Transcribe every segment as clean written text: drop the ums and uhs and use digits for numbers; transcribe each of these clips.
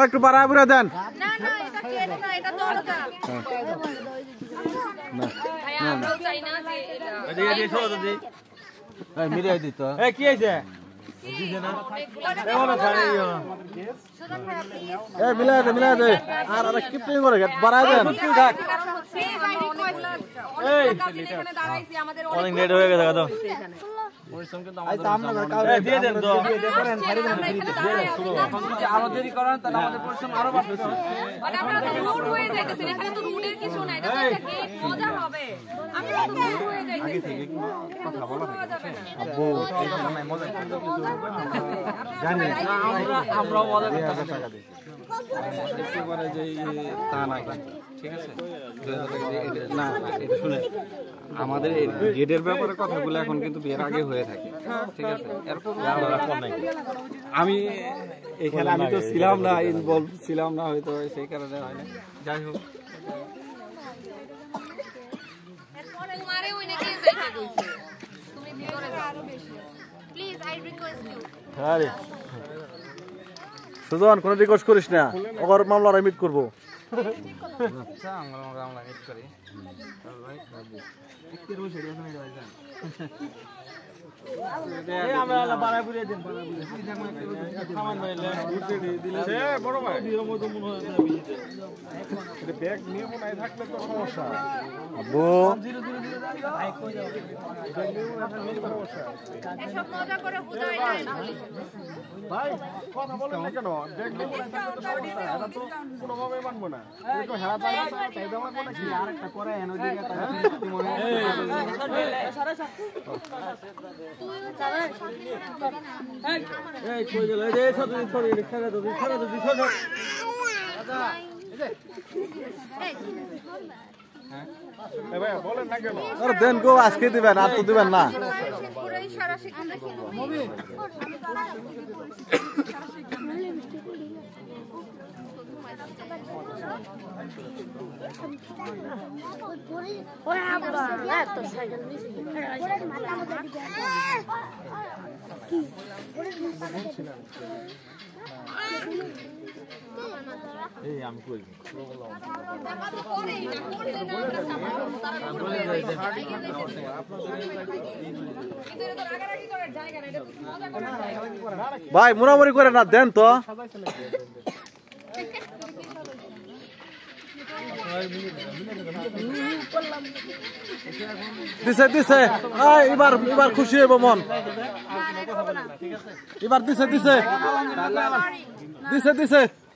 একটু বাড়ায় বুড়া দেন। না না এটা কেন না এটা দরজা ভাই আমরা চাই না যে এটা এই দেখো তো দি এই মিলাই দিত। এই কি হইছে দিছে না এমন খালি সুজন ভাই প্লিজ এই মিলাই দে আর কিপিং করে বাড়ায় দেন। থাক কারণ হচ্ছে আমরা অনেক এখানে দাঁড়াইছি আমাদের অনেক নেট হয়ে গেছে একদম পরিশ্রম কিন্তু আমাদের দিয়ে দেন তো করেন ছাড়ি দেন আরো দেরি করেন তাহলে আমাদের পরিশ্রম আরো বাড়বে। মানে আপনারা তো রুড হয়ে যাইতেছেন এখানে তো রুডের কিছু নাই এটা তো একটা গেট মজা হবে আপনারা তো রুড হয়ে যাইতেছেন কথা বলা যাবে না আব্বু এটা নাই মজা জানি আমরা মজা করতে টাকা দিই একেবারে যে তা না ঠিক আছে না এটা শুনে আমাদের গেটের ব্যাপারে কথাগুলো এখন কিন্তু বিয়ের আগে হয়ে থাকে ঠিক আছে এরকম আমি এখানে আমি তো ছিলাম না ইনভলভ ছিলাম না হয়তো সেই কারণে হয় না যাই হোক তোমারে ওই নাকি যাইতে কইছে তুমি ভিতরে যাও আরো বেশি প্লিজ আই রিকোয়েস্ট ইউ আরে সুজন কোন রিকোয়েস্ট করিস না ওর মামলা রিমিট করব। আচ্ছা আমরা হিট করি ভাই একটু রুশ এরিয়া শুনে যাই যান এই আমরা বাড়ায় বুড়িয়ে দেন সামান মাইলে উঠে দিলে সে বড় ভাই বিয়ের মতো মনে হয় না বিয়েতে এটা ব্যাগ নিয়ে মনে হয় থাকলে তো সমস্যা আব্বু এসব মজা করে হুদাই নাই ভাই কথা বলেন না কেন ব্যাগ নিয়ে মনে থাকলে তো সমস্যা এটা তো কোনোভাবে মানবো না একটু হেরা তাই দাও নাকি আরেকটা করে এনো দিকে তাহলে মনে এই কই দিল এই যে ছড়ি খেলা তো ছড়ি এই ভাই বলেন না কেন আরে দেন গো আজকে দিবেন আর তো দিবেন না। পুরো ইশারা শিখাইছি মুভি এই আমি কই ভাই মুরামুরি করে না দেন তো। দিছে এবার খুশি হইব মন এবার দিছে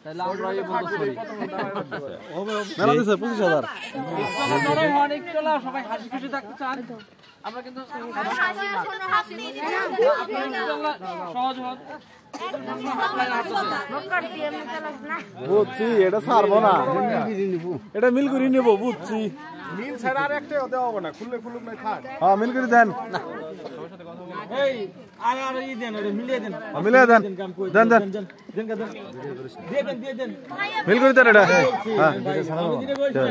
তাহলে আমরা এই বন্ধ করি মেলা দিছে 25,000 অনেক চলা সবাই হাসি খুশি থাকতে চান আমরা কিন্তু সহজ হন বুঝছি এটা ছাড়বো না এটা মিল করে নেবো বুঝছি মিল ছাড়া আর একটা হতে হবে না খুললে খুলুক না থাক হ্যাঁ মিল করে দেন এই আর ই দেন ওরে মিলিয়ে দেন মিলিয়ে দেন দেন দিয়ে দেন মিল করে দেন এটা হ্যাঁ দিনে বলছেন